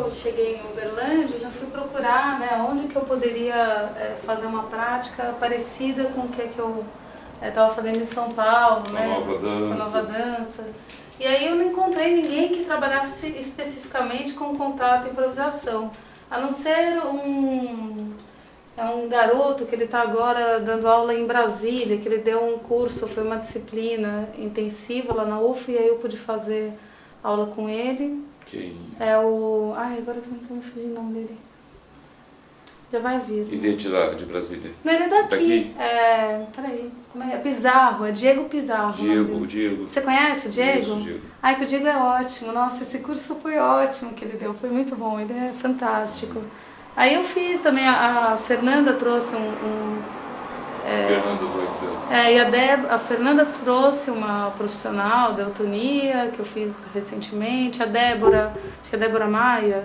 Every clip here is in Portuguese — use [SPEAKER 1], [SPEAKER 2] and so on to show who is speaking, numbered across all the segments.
[SPEAKER 1] eu cheguei em Uberlândia, eu já fui procurar, né, onde que eu poderia fazer uma prática parecida com o que eu estava fazendo em São Paulo,
[SPEAKER 2] Com
[SPEAKER 1] né,
[SPEAKER 2] a
[SPEAKER 1] nova dança. E aí eu não encontrei ninguém que trabalhasse especificamente com contato e improvisação, a não ser um garoto que ele está agora dando aula em Brasília, que ele deu um curso, foi uma disciplina intensiva lá na UF, e aí eu pude fazer aula com ele.
[SPEAKER 2] Quem?
[SPEAKER 1] É o... Ai, agora que eu não estou me fugindo o nome dele. Já vai vir.
[SPEAKER 2] E de Brasília?
[SPEAKER 1] Não, ele é daqui.
[SPEAKER 2] Daqui?
[SPEAKER 1] Peraí, como é? É Pizarro, é Diego Pizarro.
[SPEAKER 2] Diego.
[SPEAKER 1] Você conhece o Diego?
[SPEAKER 2] Isso, Diego.
[SPEAKER 1] Ai, que o Diego é ótimo. Nossa, esse curso foi ótimo que ele deu, foi muito bom, ele é fantástico. Aí eu fiz também, a Fernanda trouxe
[SPEAKER 2] Fernanda Zoidança.
[SPEAKER 1] e a Fernanda trouxe uma profissional da eutonia, que eu fiz recentemente, a Débora, acho que é a Débora Maia,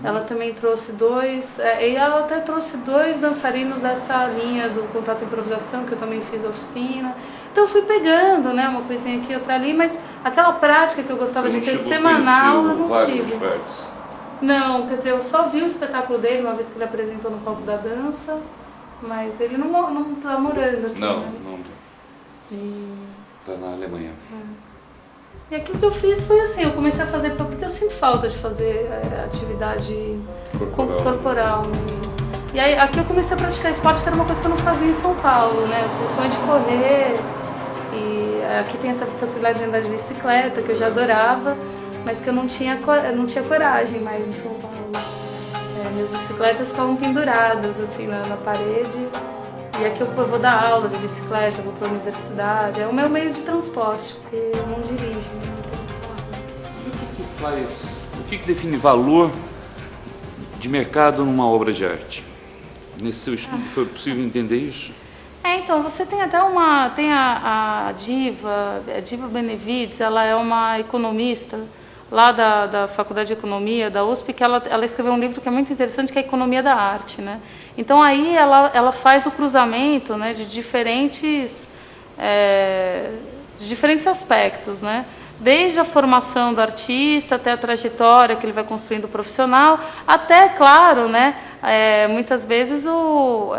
[SPEAKER 1] ela também trouxe dois, e ela até trouxe dois dançarinos dessa linha do contato e improvisação, que eu também fiz oficina. Então eu fui pegando, né, uma coisinha aqui, outra ali, mas aquela prática que eu gostava de ter semanal, eu não tive. Não, quer dizer, eu só vi o espetáculo dele uma vez que ele apresentou no palco da dança, mas ele não tá morando aqui.
[SPEAKER 2] Não,
[SPEAKER 1] né?
[SPEAKER 2] Tá na Alemanha.
[SPEAKER 1] E aqui o que eu fiz foi assim, eu comecei a fazer, porque eu sinto falta de fazer atividade corporal mesmo. E aí aqui eu comecei a praticar esporte, que era uma coisa que eu não fazia em São Paulo, né? Principalmente correr, e aqui tem essa possibilidade de andar de bicicleta, que eu já adorava, mas que eu não tinha coragem mais em São Paulo. Minhas bicicletas ficavam penduradas assim na parede. E aqui eu vou dar aula de bicicleta, vou para a universidade. É o meu meio de transporte, porque eu não dirijo.
[SPEAKER 2] E o que define valor de mercado numa obra de arte? Nesse seu estudo foi possível entender isso?
[SPEAKER 1] Então, você tem até tem a Diva Benevides, ela é uma economista lá da Faculdade de Economia da USP, que ela escreveu um livro que é muito interessante, que é a Economia da Arte, né? Então aí ela faz o cruzamento, né, de diferentes aspectos, né? Desde a formação do artista até a trajetória que ele vai construindo profissional, até, claro, né, muitas vezes o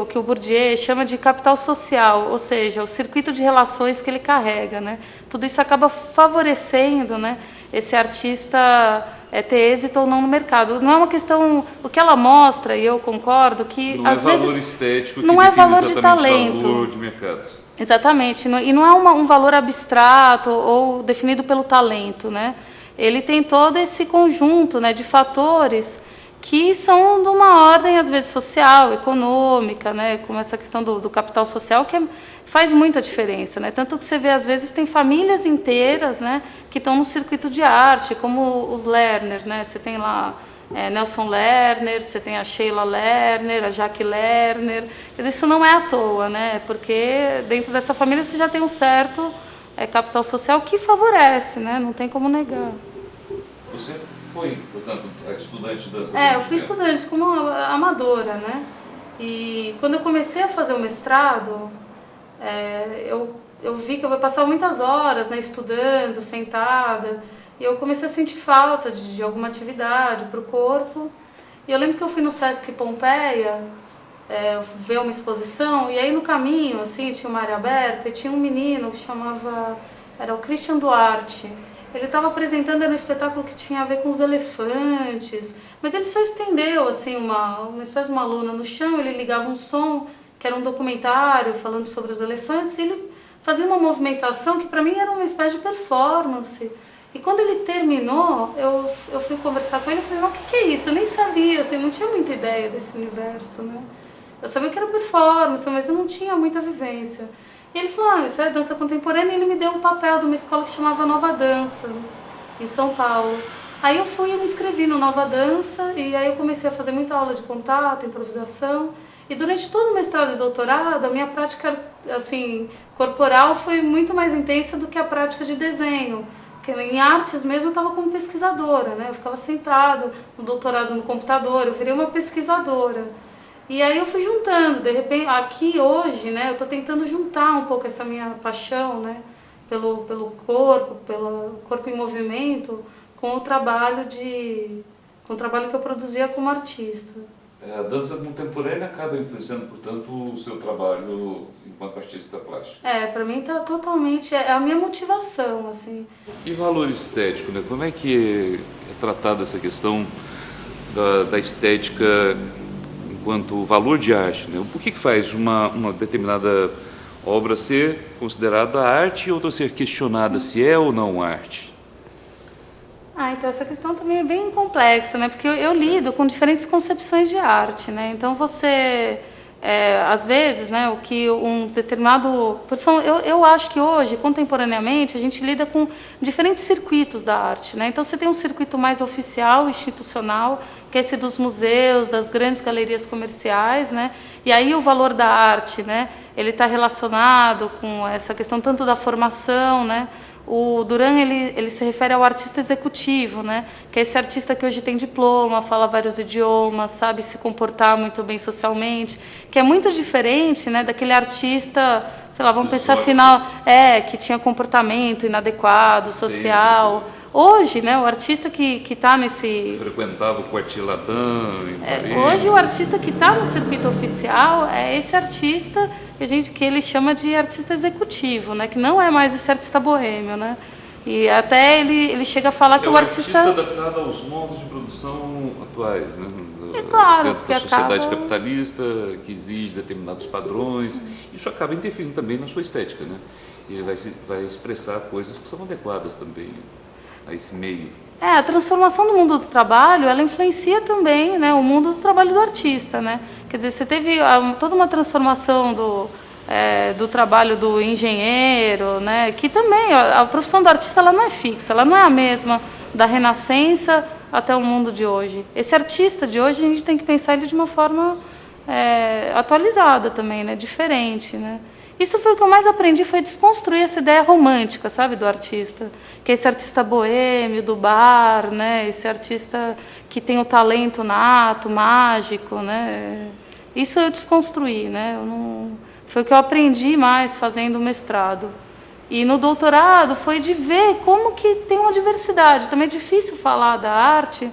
[SPEAKER 1] que o Bourdieu chama de capital social, ou seja, o circuito de relações que ele carrega, né? Tudo isso acaba favorecendo, né, esse artista ter êxito ou não no mercado. Não é uma questão, o que ela mostra, e eu concordo, que
[SPEAKER 2] não
[SPEAKER 1] às vezes
[SPEAKER 2] valor estético,
[SPEAKER 1] não é valor de talento.
[SPEAKER 2] Valor de mercado.
[SPEAKER 1] Exatamente, e não é um valor abstrato ou definido pelo talento, né? Ele tem todo esse conjunto, né, de fatores que são de uma ordem, às vezes, social, econômica, né, como essa questão do capital social, que faz muita diferença, né? Tanto que você vê, às vezes, tem famílias inteiras, né, que estão no circuito de arte, como os Lerner, né? Você tem lá Nelson Lerner, você tem a Sheila Lerner, a Jaque Lerner. Quer dizer, isso não é à toa, né? Porque dentro dessa família você já tem um certo capital social que favorece, né? Não tem como negar.
[SPEAKER 2] Você foi, portanto, estudante de dança?
[SPEAKER 1] Eu fui estudante como amadora, né? E quando eu comecei a fazer o mestrado, eu vi que eu ia passar muitas horas, né, estudando, sentada, e eu comecei a sentir falta de alguma atividade para o corpo. E eu lembro que eu fui no Sesc Pompeia ver uma exposição, e aí no caminho, assim, tinha uma área aberta, e tinha um menino que era o Christian Duarte. Ele estava apresentando um espetáculo que tinha a ver com os elefantes, mas ele só estendeu assim, uma espécie de uma lona no chão, ele ligava um som, que era um documentário falando sobre os elefantes, e ele fazia uma movimentação que para mim era uma espécie de performance. E quando ele terminou, eu fui conversar com ele e falei, não, o que é isso? Eu nem sabia, assim, não tinha muita ideia desse universo, né? Eu sabia que era performance, mas eu não tinha muita vivência. E ele falou, isso é dança contemporânea, e ele me deu um papel de uma escola que chamava Nova Dança, em São Paulo. Aí eu fui e me inscrevi no Nova Dança, e aí eu comecei a fazer muita aula de contato, improvisação, e durante todo o mestrado e doutorado, a minha prática, assim, corporal foi muito mais intensa do que a prática de desenho, porque em artes mesmo eu estava como pesquisadora, né? Eu ficava sentada no doutorado no computador, eu virei uma pesquisadora. E aí eu fui juntando, de repente, aqui hoje, né, eu estou tentando juntar um pouco essa minha paixão, né, pelo corpo em movimento, com o trabalho que eu produzia como artista.
[SPEAKER 2] A dança contemporânea acaba influenciando, portanto, o seu trabalho enquanto artista plástico.
[SPEAKER 1] Para mim tá totalmente, é a minha motivação, assim.
[SPEAKER 2] E valor estético, né? Como é que é tratada essa questão da estética enquanto valor de arte, né? O que faz uma determinada obra ser considerada arte e outra ser questionada se é ou não arte?
[SPEAKER 1] Então essa questão também é bem complexa, né? Porque eu lido com diferentes concepções de arte, né? Então você, às vezes, né, o que um determinado... Eu acho que hoje, contemporaneamente, a gente lida com diferentes circuitos da arte, né? Então você tem um circuito mais oficial, institucional, que é esse dos museus, das grandes galerias comerciais, né? E aí o valor da arte, né, ele está relacionado com essa questão tanto da formação, né? O Duran, ele se refere ao artista executivo, né? Que é esse artista que hoje tem diploma, fala vários idiomas, sabe se comportar muito bem socialmente, que é muito diferente, né, daquele artista, sei lá, vamos pensar afinal, que tinha comportamento inadequado, social. Sim. Hoje, né, o artista que está nesse...
[SPEAKER 2] Frequentava o Quartier Latin em Paris.
[SPEAKER 1] Hoje o artista que está no circuito oficial é esse artista que ele chama de artista executivo, né, que não é mais esse artista boêmio, né? E até ele chega a falar que o artista...
[SPEAKER 2] adaptado aos modos de produção atuais, né?
[SPEAKER 1] Claro,
[SPEAKER 2] dentro da sociedade capitalista, que exige determinados padrões. Isso acaba interferindo também na sua estética, né? E ele vai expressar coisas que são adequadas também a esse meio.
[SPEAKER 1] A transformação do mundo do trabalho, ela influencia também, né, o mundo do trabalho do artista, né? Quer dizer, você teve toda uma transformação do trabalho do engenheiro, né? Que também, a profissão do artista, ela não é fixa, ela não é a mesma da Renascença até o mundo de hoje. Esse artista de hoje, a gente tem que pensar ele de uma forma atualizada também, né? Diferente, né? Isso foi o que eu mais aprendi, foi desconstruir essa ideia romântica, sabe, do artista. Que é esse artista boêmio, do bar, né? Esse artista que tem o talento nato, mágico, né? Isso eu desconstruí, né? Foi o que eu aprendi mais fazendo o mestrado. E no doutorado foi de ver como que tem uma diversidade. Também é difícil falar da arte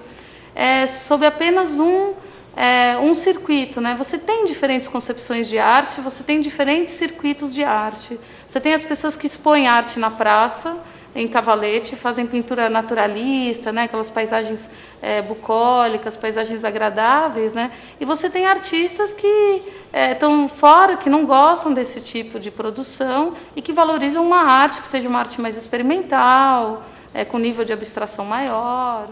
[SPEAKER 1] sob apenas um circuito, né? Você tem diferentes concepções de arte, você tem diferentes circuitos de arte. Você tem as pessoas que expõem arte na praça, em Cavalete, fazem pintura naturalista, né? Aquelas paisagens bucólicas, paisagens agradáveis, né? E você tem artistas que estão fora, que não gostam desse tipo de produção e que valorizam uma arte que seja uma arte mais experimental, com nível de abstração maior.